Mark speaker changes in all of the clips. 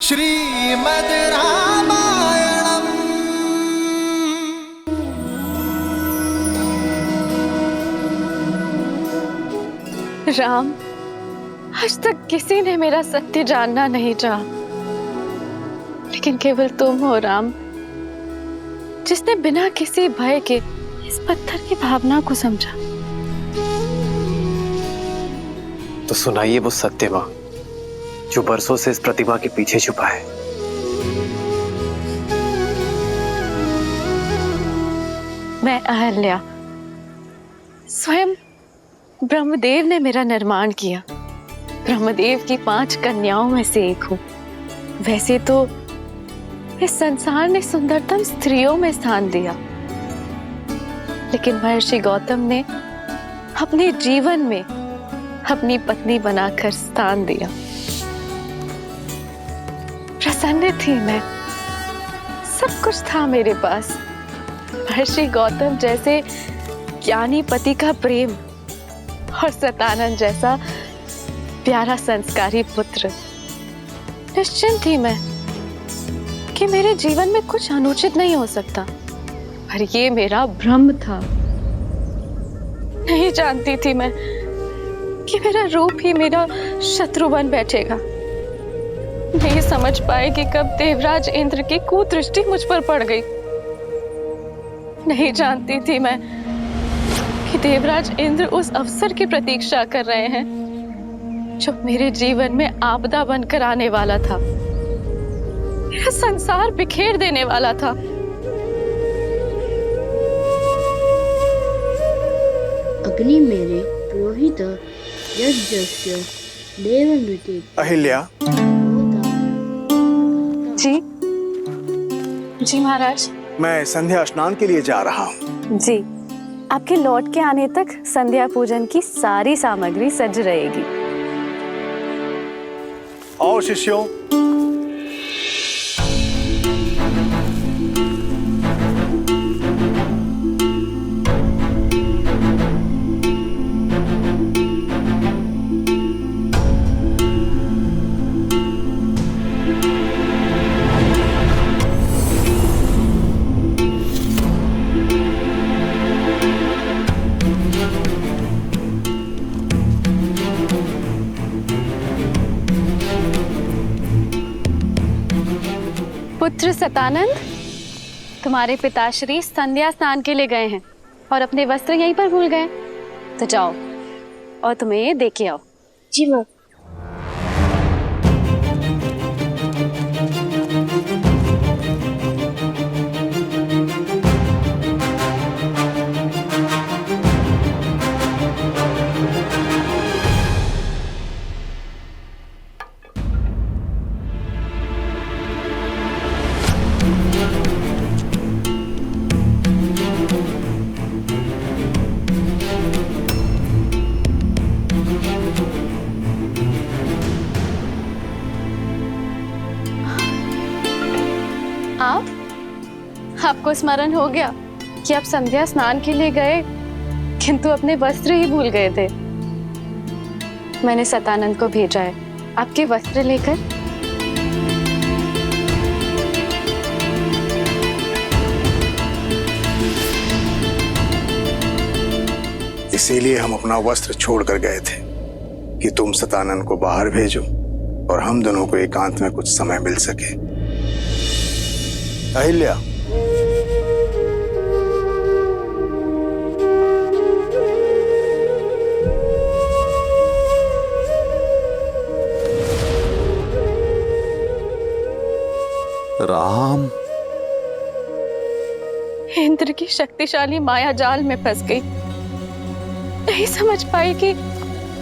Speaker 1: श्रीमद् रामायणम्।
Speaker 2: राम, आज तक किसी ने मेरा सत्य जानना नहीं चाहा, लेकिन केवल तुम हो राम, जिसने बिना किसी भय के इस पत्थर की भावना को समझा।
Speaker 3: तो सुनाइए वो सत्य मां जो बरसों से इस प्रतिमा के पीछे छुपा है।
Speaker 2: मैं अहल्या, स्वयं ब्रह्मदेव ने मेरा निर्माण किया। ब्रह्मदेव की 5 कन्याओं में से एक हूँ। वैसे तो इस संसार ने सुंदरतम स्त्रियों में स्थान दिया, लेकिन महर्षि गौतम ने अपने जीवन में अपनी पत्नी बनाकर स्थान दिया। प्रसन्न थी मैं, सब कुछ था मेरे पास। महर्षि गौतम जैसे ज्ञानी पति का प्रेम और सतानंद जैसा प्यारा संस्कारी पुत्र। निश्चिंत थी मैं कि मेरे जीवन में कुछ अनुचित नहीं हो सकता, पर ये मेरा भ्रम था। नहीं जानती थी मैं कि मेरा रूप ही मेरा शत्रु बन बैठेगा। नहीं समझ पाए कि कब देवराज इंद्र की कुदृष्टि मुझ पर पड़ गई। नहीं जानती थी मैं कि देवराज इंद्र उस अवसर की प्रतीक्षा कर रहे हैं जो मेरे जीवन में आपदा बनकर आने वाला था, मेरा संसार बिखेर देने वाला था।
Speaker 4: अग्नि मेरे पुरोहित यज्ञस्य देवनृत्य।
Speaker 1: अहिल्या,
Speaker 2: जी जी महाराज।
Speaker 1: मैं संध्या स्नान के लिए जा रहा हूँ।
Speaker 2: जी, आपके लौट के आने तक संध्या पूजन की सारी सामग्री सज रहेगी।
Speaker 1: और शिष्यों,
Speaker 2: पुत्र सतानंद, तुम्हारे पिताश्री संध्या स्नान के लिए गए हैं और अपने वस्त्र यहीं पर भूल गए। तो जाओ और तुम्हें ये दे के आओ।
Speaker 4: जी माँ।
Speaker 2: आपको स्मरण हो गया कि आप संध्या स्नान के लिए गए, किंतु अपने वस्त्र ही भूल गए थे। मैंने सतानंद को भेजा है आपके वस्त्र लेकर।
Speaker 1: इसीलिए हम अपना वस्त्र छोड़कर गए थे कि तुम सतानंद को बाहर भेजो और हम दोनों को एकांत में कुछ समय मिल सके। अहिल्या,
Speaker 5: राम,
Speaker 2: इंद्र की शक्तिशाली माया जाल में फंस गई। नहीं समझ पाई कि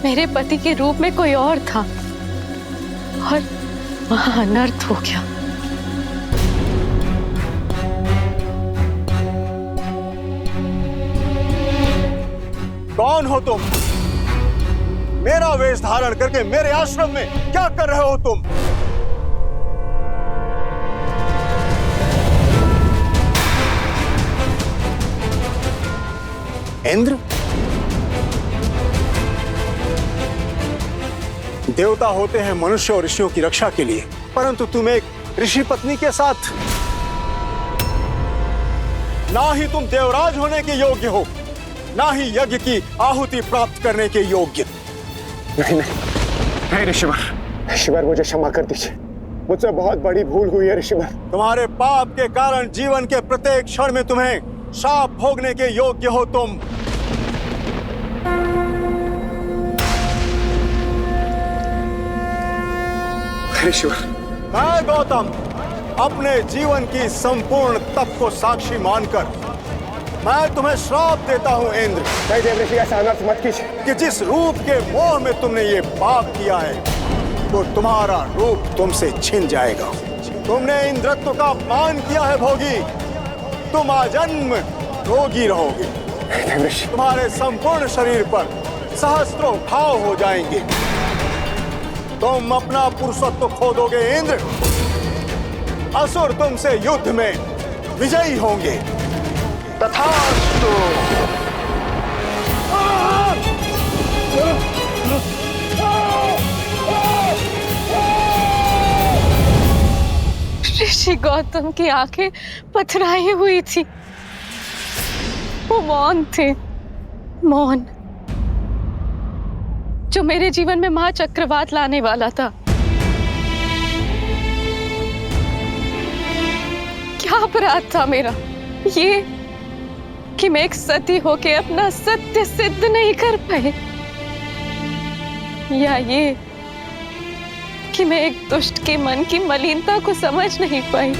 Speaker 2: मेरे पति के रूप में कोई और था और वहां अनर्थ हो गया।
Speaker 1: कौन हो तुम? मेरा वेश धारण करके मेरे आश्रम में क्या कर रहे हो तुम? इंद्र, देवता होते हैं मनुष्य और ऋषियों की रक्षा के लिए, परंतु तुम एक ऋषि पत्नी के साथ, ना ही तुम देवराज होने के योग्य हो, ना ही यज्ञ की आहुति प्राप्त करने के योग्य।
Speaker 5: नहीं ऋषिवर, ऋषिवर मुझे क्षमा कर दीजिए, मुझसे बहुत बड़ी भूल हुई है ऋषिवर।
Speaker 1: तुम्हारे पाप के कारण जीवन के प्रत्येक क्षण में तुम्हें शाप भोगने के योग्य हो तुम।
Speaker 5: ऋषिवर,
Speaker 1: मैं गौतम अपने जीवन की संपूर्ण तप को साक्षी मानकर मैं तुम्हें श्राप देता हूं इंद्र।
Speaker 5: नहीं देव ऋषि, ऐसा अनर्थ मत कीजिए
Speaker 1: कि जिस रूप के मोह में तुमने ये पाप किया है वो तुम्हारा रूप तुमसे छिन जाएगा। तुमने इंद्रत्व का अपमान किया है भोगी, तुम आजन्म रोगी रहोगे।
Speaker 5: देव ऋषि,
Speaker 1: तुम्हारे संपूर्ण शरीर पर सहस्त्रों घाव हो जाएंगे। तुम अपना पुरुषत्व खो दोगे इंद्र। असुर तुमसे युद्ध में विजयी होंगे। तथास्तु।
Speaker 2: ऋषि गौतम की आंखें पथराई हुई थी, वो मौन थे, मौन, जो मेरे जीवन में महाचक्रवात लाने वाला था। क्या अपराध था मेरा ये कि मैं एक सती होके अपना सत्य सिद्ध नहीं कर पाई, या ये कि मैं एक दुष्ट के मन की मलिनता को समझ नहीं पाई।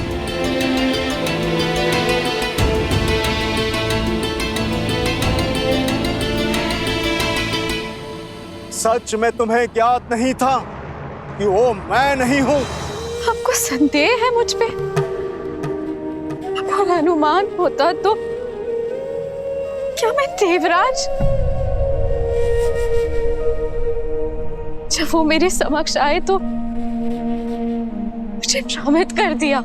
Speaker 1: सच में तुम्हें ज्ञात नहीं था कि वो मैं नहीं हूं।
Speaker 2: आपको संदेह है मुझ पे? अगर अनुमान होता तो क्या मैं देवराज? जब वो मेरे समक्ष आए तो मुझे भ्रमित कर दिया।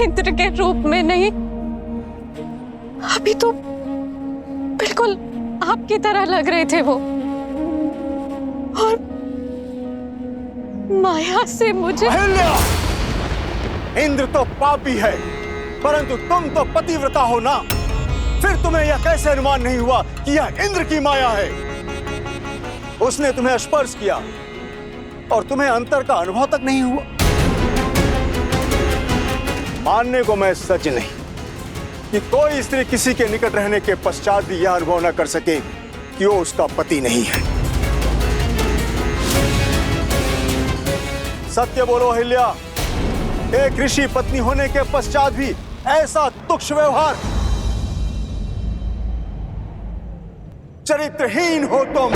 Speaker 2: इंद्र के रूप में नहीं, अभी तो बिल्कुल आपकी तरह लग रहे थे वो, और माया से मुझे।
Speaker 1: अहिल्या! इंद्र तो पापी है, परंतु तुम तो पतिव्रता हो ना। फिर तुम्हें यह कैसे अनुमान नहीं हुआ कि यह इंद्र की माया है? उसने तुम्हें स्पर्श किया और तुम्हें अंतर का अनुभव तक नहीं हुआ। मानने को मैं सच नहीं कि कोई स्त्री किसी के निकट रहने के पश्चात भी यह अनुभव न कर सके कि वो उसका पति नहीं है। सत्य बोलो अहिल्या, एक ऋषि पत्नी होने के पश्चात भी ऐसा तुच्छ व्यवहार। चरित्रहीन हो तुम।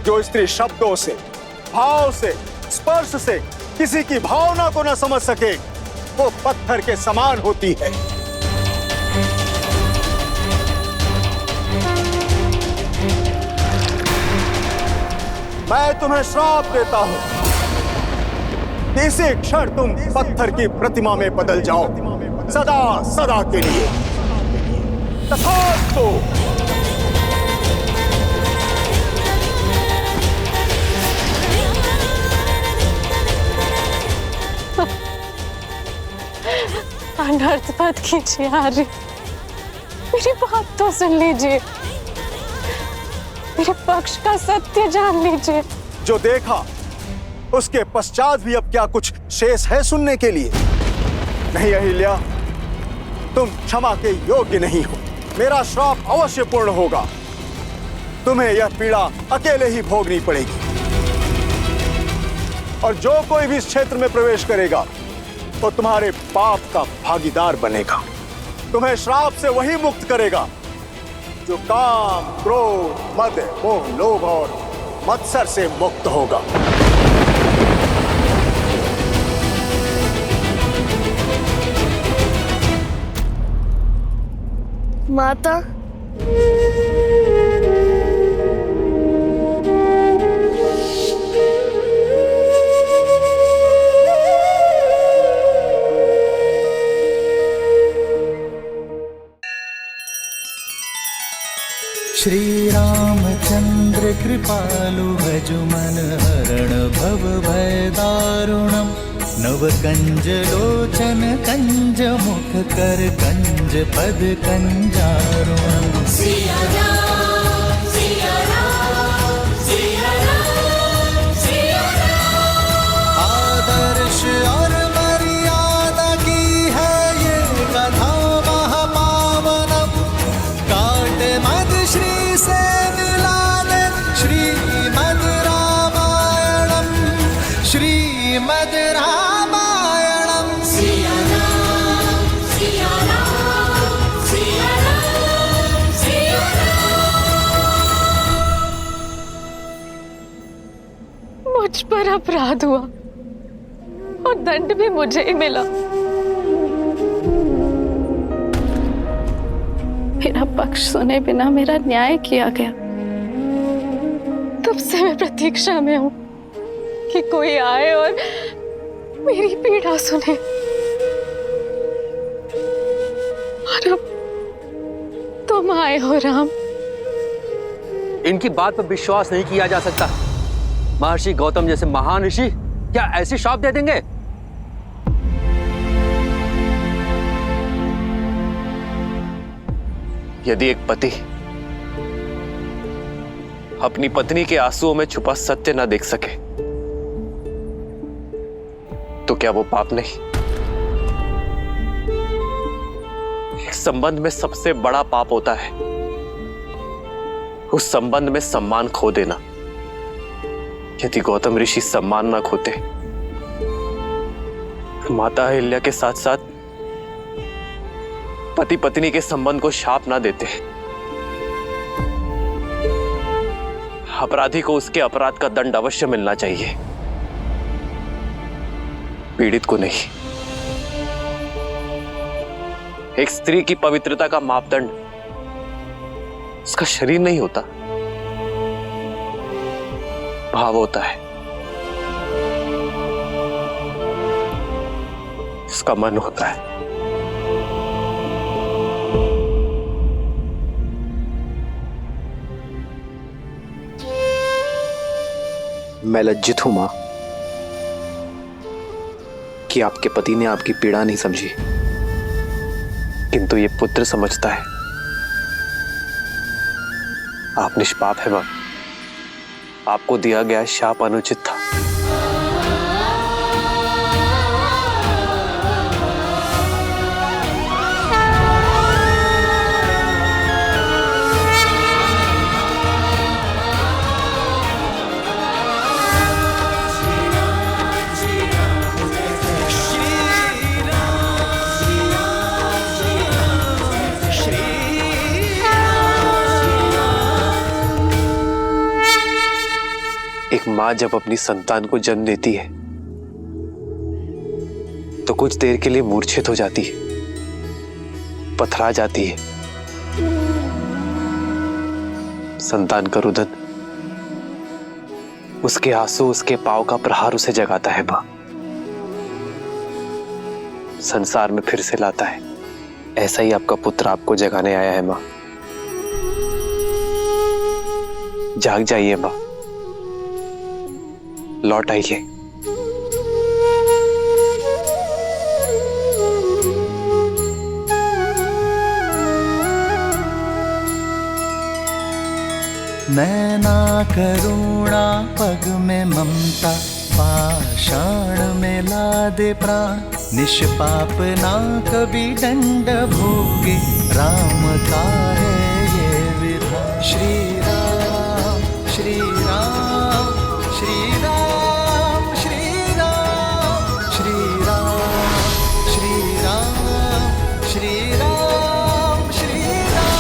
Speaker 1: जो स्त्री शब्दों से, भाव से, स्पर्श से किसी की भावना को न समझ सके वो पत्थर के समान होती है। मैं तुम्हें श्राप देता हूं कि इसी क्षण तुम पत्थर की प्रतिमा में बदल जाओ, सदा सदा के लिए। तथास्तु।
Speaker 2: अनर्थ मत कीजिए आर्य, मेरी बात तो सुन लीजिए, मेरे पक्ष का सत्य जान लीजिए।
Speaker 1: जो देखा उसके पश्चात भी अब क्या कुछ शेष है सुनने के लिए? नहीं अहिल्या, तुम क्षमा के योग्य नहीं हो। मेरा श्राप अवश्य पूर्ण होगा। तुम्हें यह पीड़ा अकेले ही भोगनी पड़ेगी, और जो कोई भी इस क्षेत्र में प्रवेश करेगा वो तुम्हारे पाप का भागीदार बनेगा। तुम्हें श्राप से वही मुक्त करेगा जो काम, क्रोध, मद, मोह, लोभ और मत्सर से मुक्त होगा।
Speaker 4: माता,
Speaker 6: श्री रामचंद्र कृपालु भजुमन हरण भव भय दारुणम नव कंज लोचन कंज मुख कर कंज पद कंजारुणम।
Speaker 7: सिया राम सिया राम सिया राम सिया राम।
Speaker 6: आदर्श और मर्यादा की है ये कथा महापावनम काट मद श्री से मिला दे श्रीमद् रामायणम श्रीमद् रामायणम।
Speaker 7: सिया राम सिया राम सिया राम सिया राम।
Speaker 2: मुझ पर अपराध हुआ और दंड भी मुझे ही मिला। मेरा पक्ष सुने बिना मेरा न्याय किया गया। तब से मैं प्रतीक्षा में हूं कि कोई आए और मेरी पीड़ा सुने। और अब तुम आए हो राम।
Speaker 8: इनकी बात पर विश्वास नहीं किया जा सकता। महर्षि गौतम जैसे महान ऋषि क्या ऐसी श्राप दे देंगे?
Speaker 3: यदि एक पति अपनी पत्नी के आंसुओं में छुपा सत्य न देख सके तो क्या वो पाप नहीं? एक संबंध में सबसे बड़ा पाप होता है उस संबंध में सम्मान खो देना। यदि गौतम ऋषि सम्मान न खोते, माता अहिल्या के साथ साथ पति पत्नी के संबंध को शाप ना देते, अपराधी को उसके अपराध का दंड अवश्य मिलना चाहिए, पीड़ित को नहीं। एक स्त्री की पवित्रता का मापदंड उसका शरीर नहीं होता, भाव होता है, उसका मन होता है। मैं लज्जित हूं मां कि आपके पति ने आपकी पीड़ा नहीं समझी, किंतु ये पुत्र समझता है। आप निष्पाप है मां, आपको दिया गया शाप अनुचित था। एक मां जब अपनी संतान को जन्म देती है तो कुछ देर के लिए मूर्छित हो जाती है, पथरा जाती है। संतान का रुदन, उसके आंसू, उसके पांव का प्रहार उसे जगाता है मां, संसार में फिर से लाता है। ऐसा ही आपका पुत्र आपको जगाने आया है मां। जाग जाइए मां, लौट आइए।
Speaker 6: नैना करुणा पग में ममता पाषाण में लादे प्राण निष्पाप ना कभी दंड भोगे राम का है ये विधान। श्री राम श्री राम श्री राम श्री राम श्री राम श्री राम श्री राम श्री राम।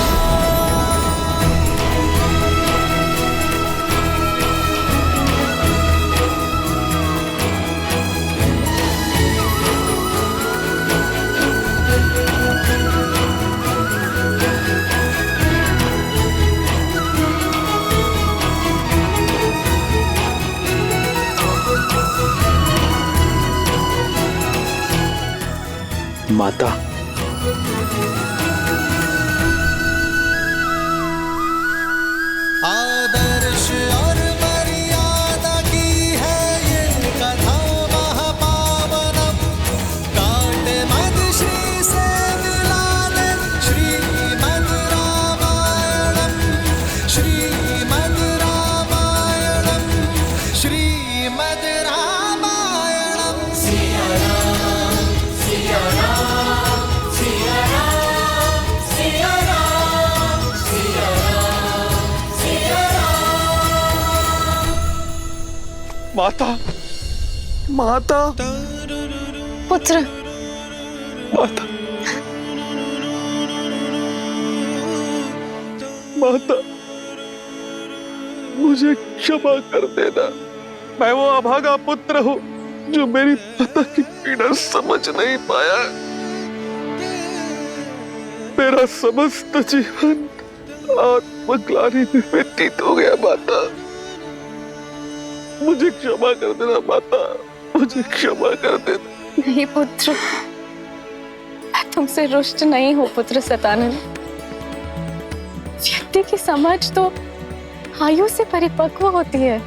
Speaker 3: माता,
Speaker 5: माता, माता,
Speaker 2: पुत्र,
Speaker 5: माता, माता, मुझे क्षमा कर देना। मैं वो अभागा पुत्र हूँ जो मेरी माता की पीड़ा समझ नहीं पाया। मेरा समस्त जीवन आत्मग्लानि में व्यतीत हो गया। माता, मुझे क्षमा कर देना। माता, मुझे क्षमा कर देना।
Speaker 2: नहीं पुत्र, मैं तुमसे रुष्ट नहीं हूं पुत्र सतानंद। व्यक्ति की समझ तो आयु से परिपक्व होती है।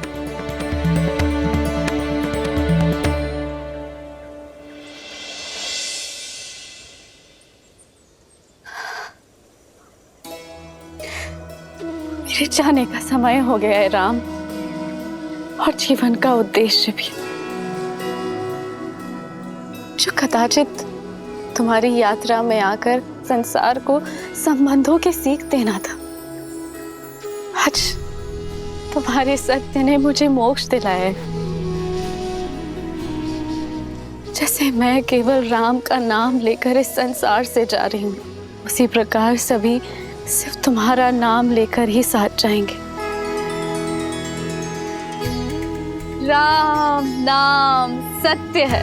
Speaker 2: मेरे जाने का समय हो गया है राम, और जीवन का उद्देश्य भी, जो कदाचित तुम्हारी यात्रा में आकर संसार को संबंधों की सीख देना था। आज तुम्हारे सत्य ने मुझे मोक्ष दिलाया है। जैसे मैं केवल राम का नाम लेकर इस संसार से जा रही हूँ, उसी प्रकार सभी सिर्फ तुम्हारा नाम लेकर ही साथ जाएंगे। राम नाम सत्य है।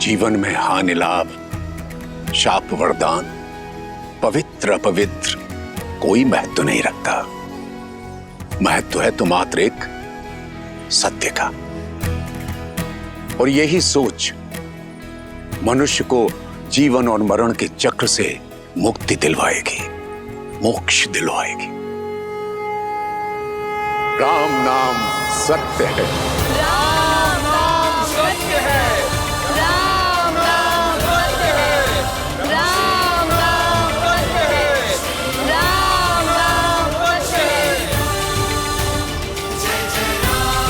Speaker 9: जीवन में हानि लाभ, शाप वरदान, पवित्र अपवित्र कोई महत्व नहीं रखता। महत्व है तो मात्र एक सत्य का। और यही सोच मनुष्य को जीवन और मरण के चक्र से मुक्ति दिलवाएगी, मोक्ष दिलवाएगी। राम नाम सत्य है।
Speaker 7: राम नाम सत्य है। राम नाम सत्य है। राम नाम सत्य है। राम नाम सत्य है। जय जय राम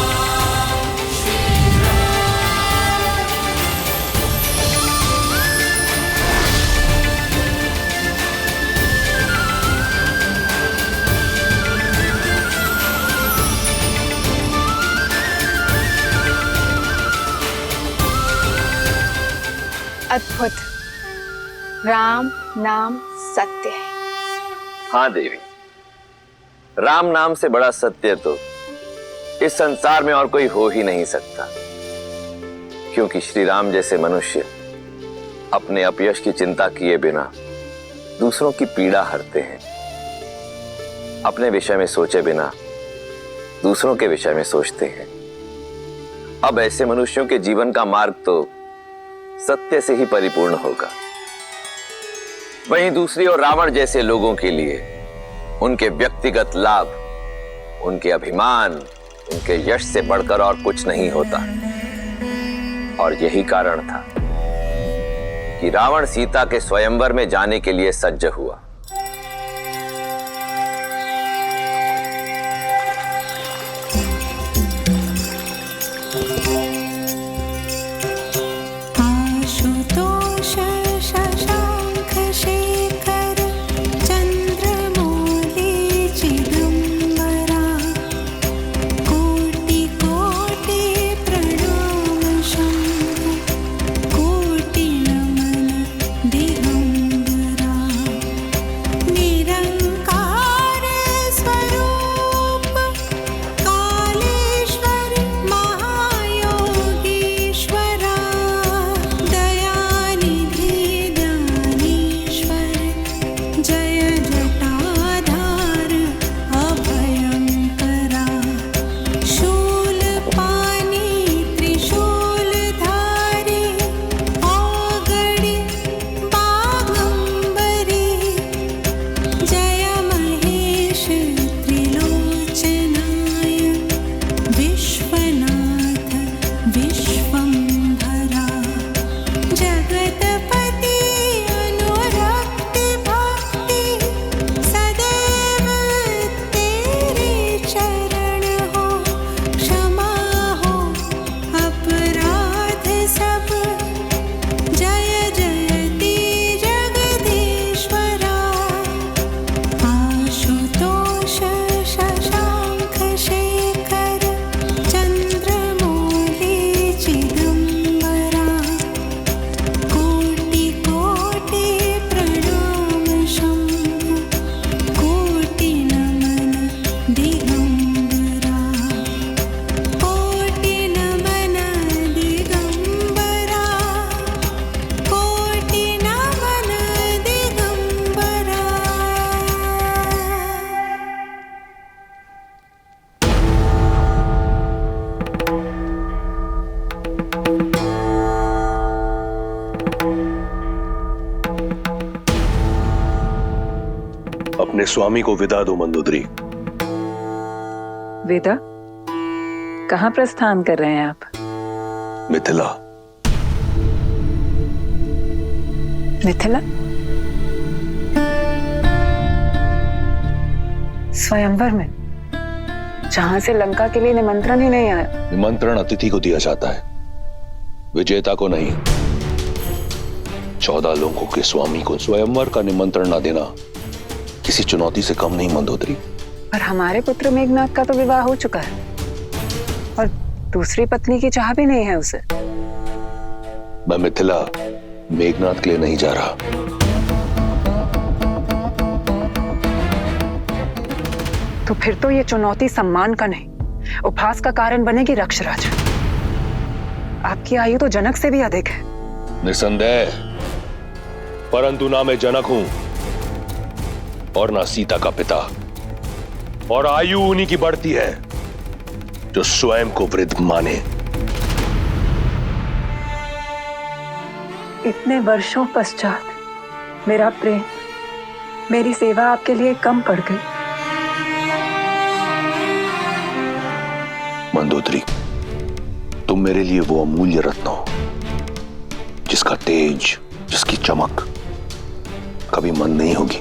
Speaker 7: श्री राम।
Speaker 2: अद्भुत। राम नाम सत्य है।
Speaker 10: हाँ देवी, राम नाम से बड़ा सत्य तो इस संसार में और कोई हो ही नहीं सकता। क्योंकि श्री राम जैसे मनुष्य अपने अपयश की चिंता किए बिना दूसरों की पीड़ा हरते हैं। अपने विषय में सोचे बिना दूसरों के विषय में सोचते हैं। अब ऐसे मनुष्यों के जीवन का मार्ग तो सत्य से ही परिपूर्ण होगा। वहीं दूसरी ओर रावण जैसे लोगों के लिए उनके व्यक्तिगत लाभ, उनके अभिमान, उनके यश से बढ़कर और कुछ नहीं होता। और यही कारण था कि रावण सीता के स्वयंवर में जाने के लिए सज्ज हुआ।
Speaker 7: आशुतोष शशांक शेखर चंद्रमौली चिदंबरा कोटि कोटि प्रणाम शंकर कोटि नमन दिगंबरा
Speaker 5: अपने स्वामी को विदा दो मंदोदरी।
Speaker 11: विदा? कहाँ प्रस्थान कर रहे हैं आप?
Speaker 5: मिथिला।
Speaker 11: मिथिला? स्वयंवर में, जहां से लंका के लिए निमंत्रण ही नहीं आया।
Speaker 5: निमंत्रण अतिथि को दिया जाता है, विजेता को नहीं। 14 लोगों के स्वामी को स्वयंवर का निमंत्रण न देना किसी चुनौती से कम नहीं मंदोदरी।
Speaker 11: पर हमारे पुत्र मेघनाथ का तो विवाह हो चुका है और दूसरी पत्नी की चाह भी नहीं है उसे।
Speaker 5: मैं मिथिला मेघनाथ के लिए नहीं जा रहा।
Speaker 11: तो फिर तो ये चुनौती सम्मान का नहीं, उपहास का कारण बनेगी रक्षराज। आपकी आयु तो जनक से भी अधिक है।
Speaker 5: निसंदेह, परंतु ना मैं जनक हूं और ना सीता का पिता, और आयु उन्हीं की बढ़ती है जो स्वयं को वृद्ध माने।
Speaker 11: इतने वर्षों पश्चात मेरा प्रेम, मेरी सेवा आपके लिए कम पड़ गई।
Speaker 5: मंदोदरी, तुम मेरे लिए वो अमूल्य रत्न हो जिसका तेज, जिसकी चमक कभी मंद नहीं होगी।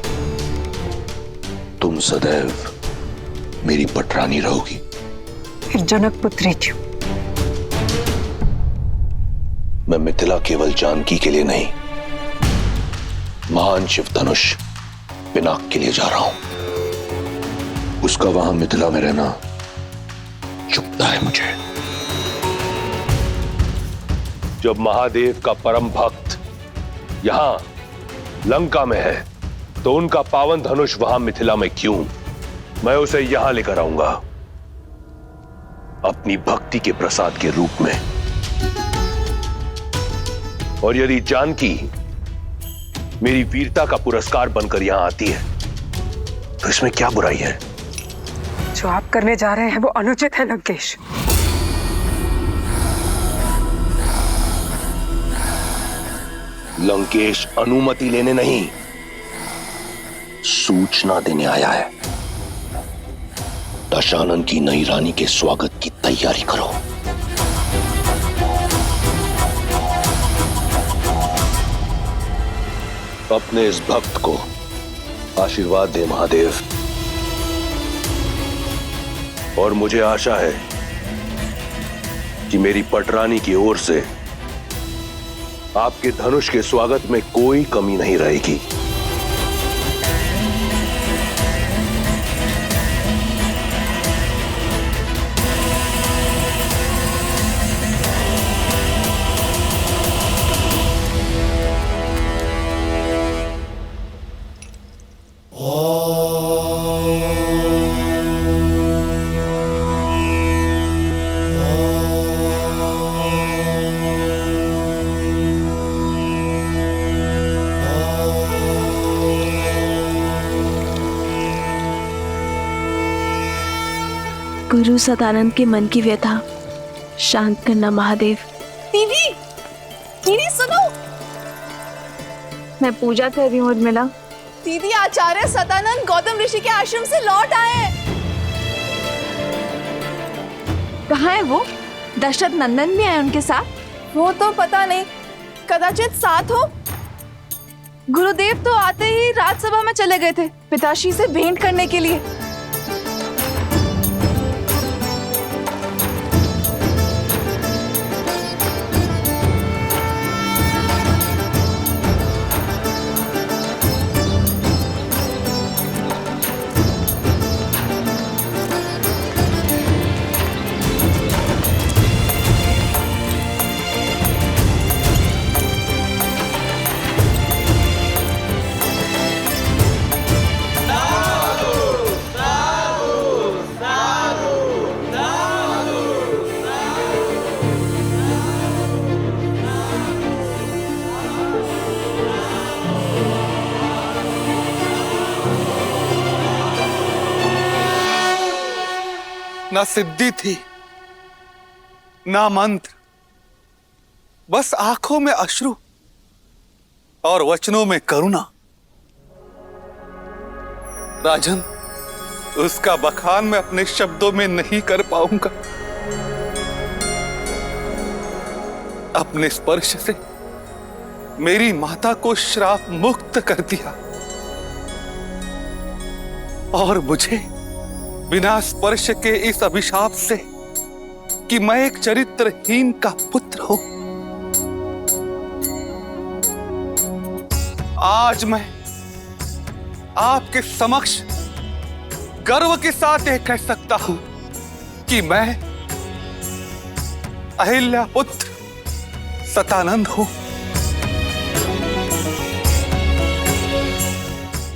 Speaker 5: तुम सदैव मेरी पटरानी रहोगी।
Speaker 11: फिर जनक पुत्री क्यों?
Speaker 5: मैं मिथिला केवल जानकी के लिए नहीं, महान शिव धनुष पिनाक के लिए जा रहा हूं। उसका वहां मिथिला में रहना चुभता है मुझे। जब महादेव का परम भक्त यहां लंका में है, तो उनका पावन धनुष वहां मिथिला में क्यों? मैं उसे यहां लेकर आऊंगा, अपनी भक्ति के प्रसाद के रूप में। और यदि जानकी मेरी वीरता का पुरस्कार बनकर यहां आती है, तो इसमें क्या बुराई है?
Speaker 11: जो आप करने जा रहे हैं वो अनुचित है लंकेश।
Speaker 5: लंकेश अनुमति लेने नहीं, सूचना देने आया है। दशानन की नई रानी के स्वागत की तैयारी करो। अपने इस भक्त को आशीर्वाद दे महादेव। और मुझे आशा है कि मेरी पटरानी की ओर से आपके धनुष के स्वागत में कोई कमी नहीं रहेगी।
Speaker 12: गुरु सदानंद के मन की व्यथा शांत करना महादेव।
Speaker 2: दीदी, दीदी सुनो।
Speaker 12: मैं पूजा कर रही हूँ उर्मिला।
Speaker 2: दीदी, आचार्य सदानंद गौतम ऋषि के आश्रम से लौट आए।
Speaker 12: कहाँ है वो? दशरथ नंदन भी आए उनके साथ?
Speaker 2: वो तो पता नहीं, कदाचित साथ हो। गुरुदेव तो आते ही राजसभा में चले गए थे पिताश्री से भेंट करने के लिए।
Speaker 1: ना सिद्धि थी, ना मंत्र, बस आंखों में अश्रु और वचनों में करुणा।
Speaker 13: राजन, उसका बखान मैं अपने शब्दों में नहीं कर पाऊंगा। अपने स्पर्श से मेरी माता को श्राप मुक्त कर दिया और मुझे बिना स्पर्श के इस अभिशाप से कि मैं एक चरित्रहीन का पुत्र हूं, आज मैं आपके समक्ष गर्व के साथ यह कह सकता हूं कि मैं अहिल्या पुत्र सतानंद हूं।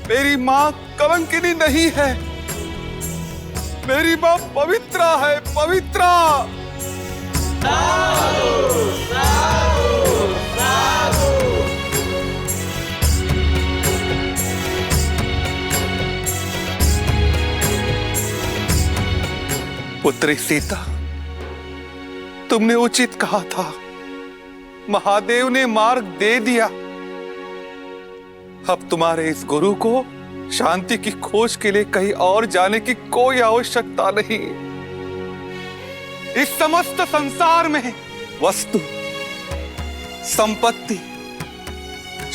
Speaker 13: मेरी मां कलंकिनी नहीं है, मेरी मां पवित्रा है, पवित्रा। पुत्री सीता, तुमने उचित कहा था, महादेव ने मार्ग दे दिया। अब तुम्हारे इस गुरु को शांति की खोज के लिए कहीं और जाने की कोई आवश्यकता नहीं। इस समस्त संसार में वस्तु, संपत्ति,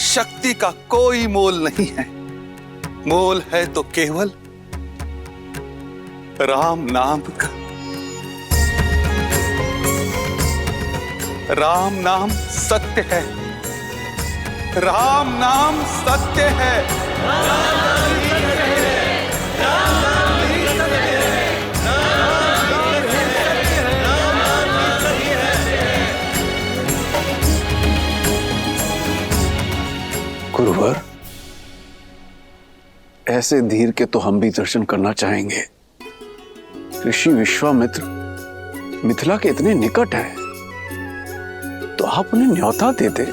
Speaker 13: शक्ति का कोई मोल नहीं है। मोल है तो केवल राम नाम का। राम नाम सत्य है, राम नाम सत्य है।
Speaker 5: गुरुवर, ऐसे धीर के तो हम भी दर्शन करना चाहेंगे। ऋषि विश्वामित्र मिथिला के इतने निकट है, तो आप उन्हें न्योता देते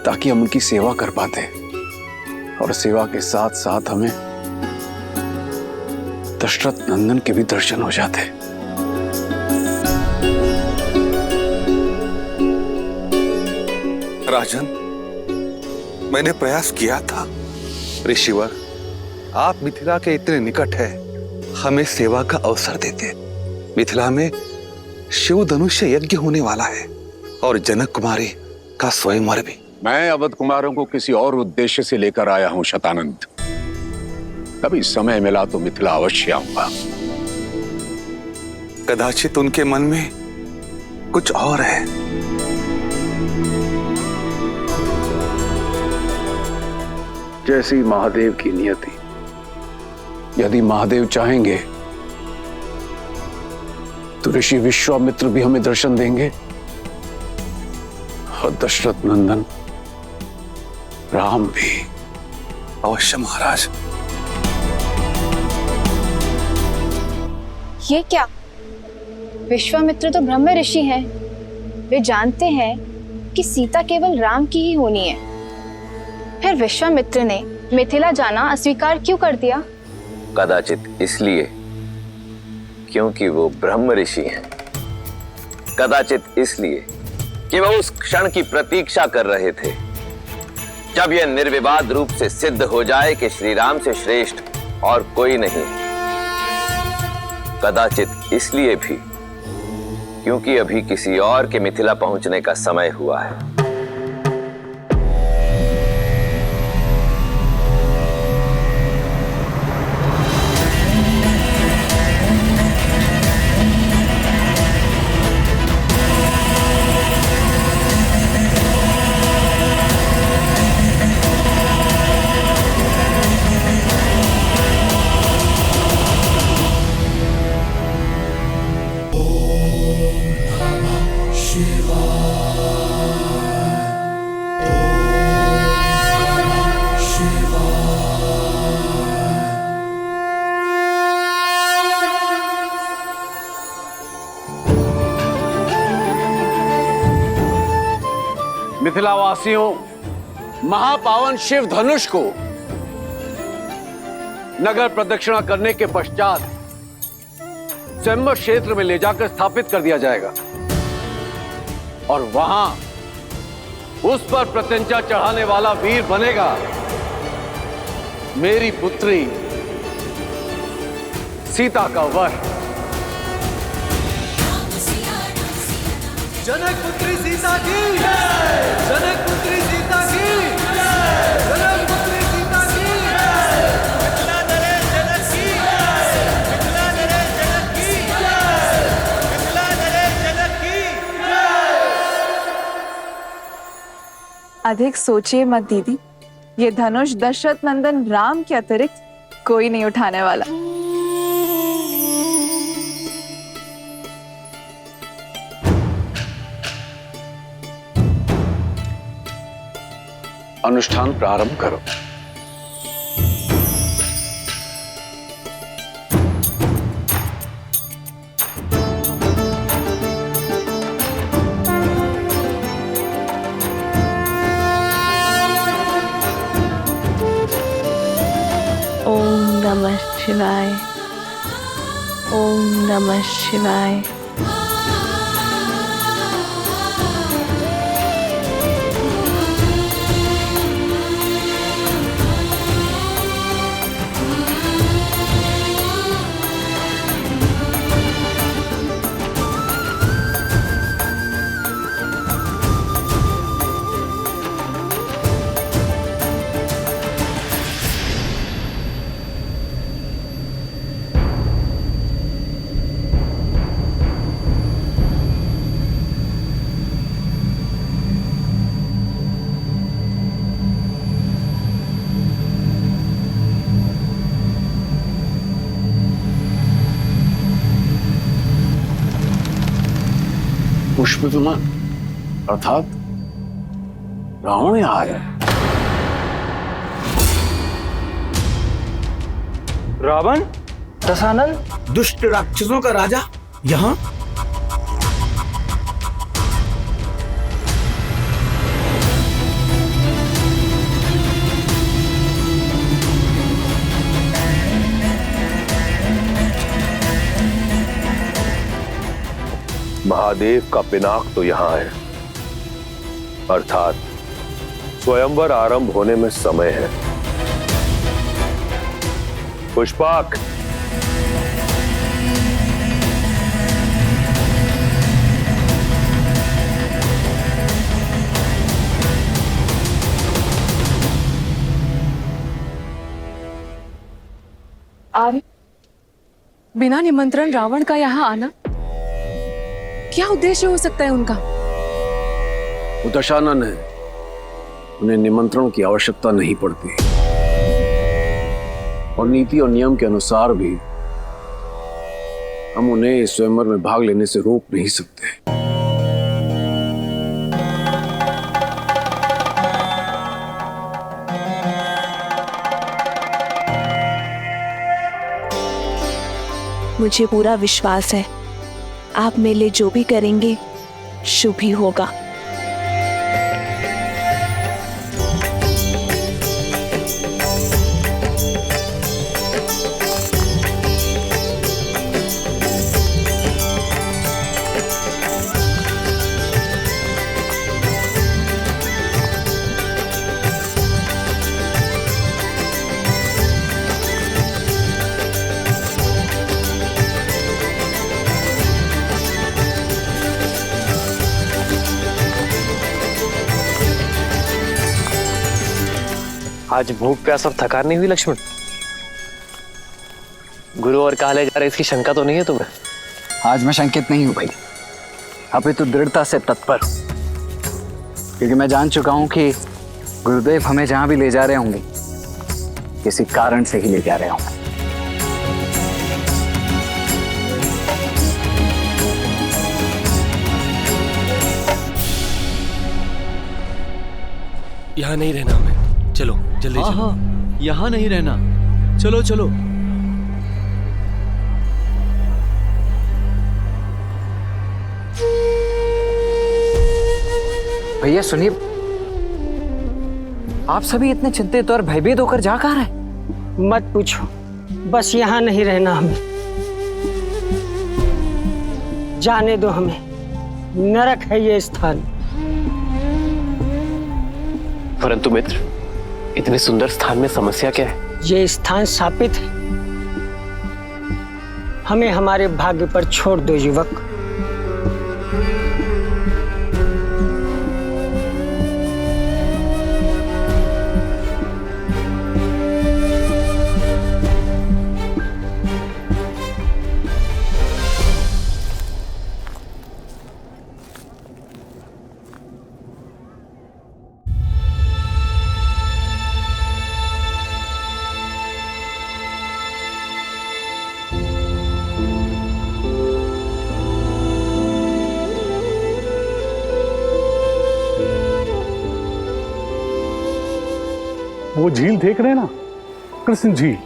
Speaker 5: ताकि हम उनकी सेवा कर पाते, और सेवा के साथ साथ हमें दशरथ नंदन के भी दर्शन हो जाते।
Speaker 13: राजन, मैंने प्रयास किया था। ऋषिवर, आप मिथिला के इतने निकट है, हमें सेवा का अवसर देते। मिथिला में शिव धनुष्य यज्ञ होने वाला है और जनक कुमारी का स्वयंवर भी।
Speaker 9: मैं अवध कुमारों को किसी और उद्देश्य से लेकर आया हूं शतानंद। कभी समय मिला तो मिथिला अवश्य आऊंगा।
Speaker 13: कदाचित उनके मन में कुछ और है।
Speaker 5: जैसी महादेव की नियति। यदि महादेव चाहेंगे तो ऋषि विश्वामित्र भी हमें दर्शन देंगे और दशरथ नंदन राम भी।
Speaker 13: अवश्य महाराज।
Speaker 14: ये क्या? विश्वामित्र तो ब्रह्म ऋषि हैं। वे जानते हैं कि सीता केवल राम की ही होनी है। फिर विश्वामित्र ने मिथिला जाना अस्वीकार क्यों कर दिया?
Speaker 10: कदाचित इसलिए क्योंकि वो ब्रह्म ऋषि हैं। कदाचित इसलिए कि वो उस क्षण की प्रतीक्षा कर रहे थे जब यह निर्विवाद रूप से सिद्ध हो जाए कि श्री राम से श्रेष्ठ और कोई नहीं। कदाचित इसलिए भी क्योंकि अभी किसी और के मिथिला पहुंचने का समय हुआ है।
Speaker 3: मिथिलावासियों, महापावन शिव धनुष को नगर प्रदक्षिणा करने के पश्चात स्वयंवर क्षेत्र में ले जाकर स्थापित कर दिया जाएगा और वहां उस पर प्रत्यंचा चढ़ाने वाला वीर बनेगा मेरी पुत्री सीता का वर।
Speaker 6: जनक पुत्री सीता की जय, जनक पुत्री सीता की जय, जनक पुत्री सीता की जय, मिथिला नरे जनक की जय, मिथिला नरे जनक की जय, मिथिला नरे जनक की जय।
Speaker 12: अधिक सोचिए मत दीदी, ये धनुष दशरथ नंदन राम के अतिरिक्त कोई नहीं उठाने वाला।
Speaker 3: अनुष्ठान प्रारंभ करो।
Speaker 2: ओम नमः शिवाय, ओम नमः शिवाय।
Speaker 3: पुष्प विमान अर्थात रावण यहाँ आया।
Speaker 6: रावण, दशानन, दुष्ट राक्षसों का राजा यहाँ?
Speaker 5: महादेव का पिनाक तो यहां है, अर्थात स्वयंवर आरंभ होने में समय है। पुष्पाक,
Speaker 11: आर्य, बिना निमंत्रण रावण का यहाँ आना, क्या उद्देश्य हो सकता है उनका?
Speaker 3: वो दशानन है, उन्हें निमंत्रण की आवश्यकता नहीं पड़ती और नीति और नियम के अनुसार भी हम उन्हें इस स्वयंवर में भाग लेने से रोक नहीं सकते।
Speaker 15: मुझे पूरा विश्वास है आप मेरे लिए जो भी करेंगे शुभ ही होगा।
Speaker 8: आज भूख प्यास और थकान नहीं हुई लक्ष्मण? गुरु और कहा ले जा रहे इसकी शंका तो नहीं है तुम्हें?
Speaker 16: आज मैं शंकित नहीं हूं भाई, अभी तो दृढ़ता से तत्पर हूं, क्योंकि मैं जान चुका हूं कि गुरुदेव हमें जहां भी ले जा रहे होंगे किसी कारण से ही ले जा रहे होंगे।
Speaker 8: यहाँ नहीं रहना हमें, चलो जल्दी चलो।
Speaker 6: हाँ, यहाँ नहीं रहना, चलो चलो।
Speaker 16: भैया सुनिए, आप सभी इतने चिंतित और भयभीत होकर जा कहाँ रहे?
Speaker 17: मत पूछो, बस यहाँ नहीं रहना हमें, जाने दो हमें, नरक है ये स्थान।
Speaker 8: परंतु मित्र, इतने सुंदर स्थान में समस्या क्या है?
Speaker 17: ये स्थान शापित है, हमें हमारे भाग्य पर छोड़ दो युवक।
Speaker 18: वो झील देख रहे हैं ना, कृष्ण झील।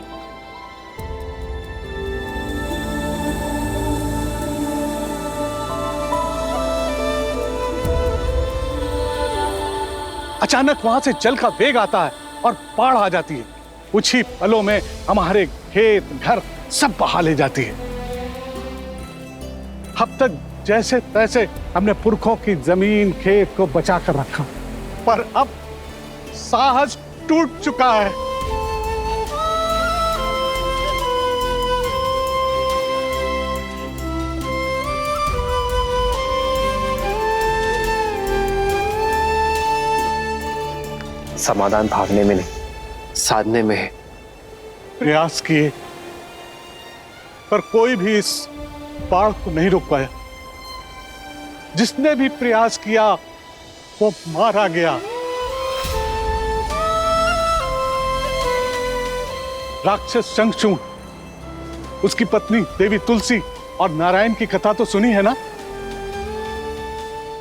Speaker 18: अचानक वहां से जल का वेग आता है और बाढ़ आ जाती है। कुछ ही पलों में हमारे खेत घर सब बहा ले जाती है। अब तक जैसे तैसे हमने पुरखों की जमीन खेत को बचा कर रखा, पर अब साहस टूट चुका है।
Speaker 8: समाधान भागने में नहीं, साधने में है।
Speaker 18: प्रयास किए पर कोई भी इस बाढ़ को नहीं रोक पाया। जिसने भी प्रयास किया वो मारा गया। राक्षस शंखचूड़, उसकी पत्नी देवी तुलसी और नारायण की कथा तो सुनी है ना।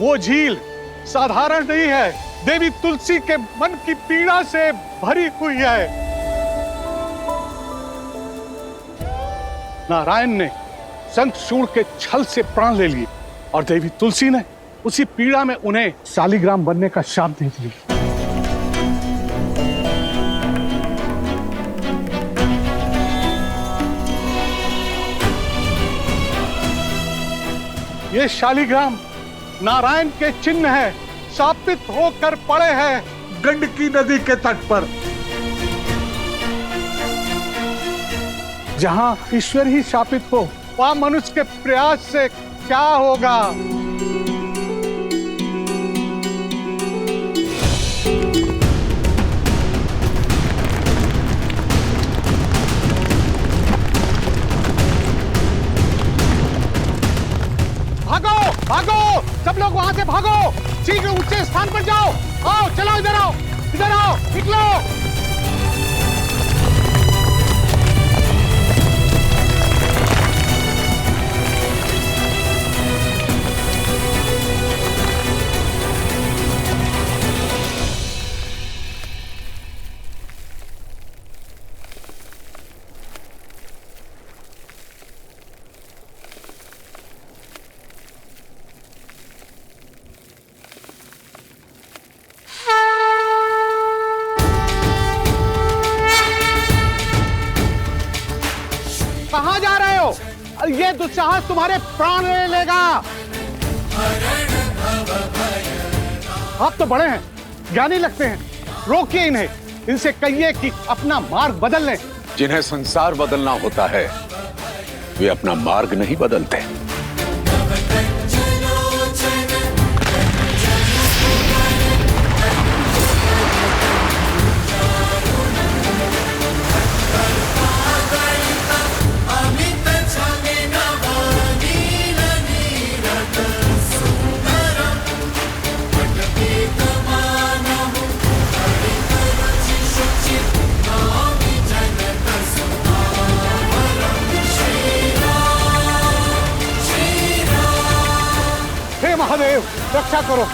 Speaker 18: वो झील साधारण नहीं है, देवी तुलसी के मन की पीड़ा से भरी हुई है। नारायण ने शंखचूड़ के छल से प्राण ले लिए और देवी तुलसी ने उसी पीड़ा में उन्हें शालिग्राम बनने का शाप दे दिया। ये शालिग्राम नारायण के चिन्ह है, शापित होकर पड़े हैं गंडकी नदी के तट पर। जहां ईश्वर ही शापित हो, वहां मनुष्य के प्रयास से क्या होगा। भागो भागो, सब लोग वहां से भागो, शीघ्र ऊंचे स्थान पर जाओ। आओ चलो, इधर आओ, इधर आओ, निकलो। कहां जा रहे हो? ये दुस्साहस तुम्हारे प्राण ले लेगा। आप तो बड़े हैं, ज्ञानी लगते हैं, रोकिए इन्हें। इनसे कहिए कि अपना मार्ग बदल लें।
Speaker 9: जिन्हें संसार बदलना होता है वे अपना मार्ग नहीं बदलते।
Speaker 18: हे महादेव, रक्षा करो।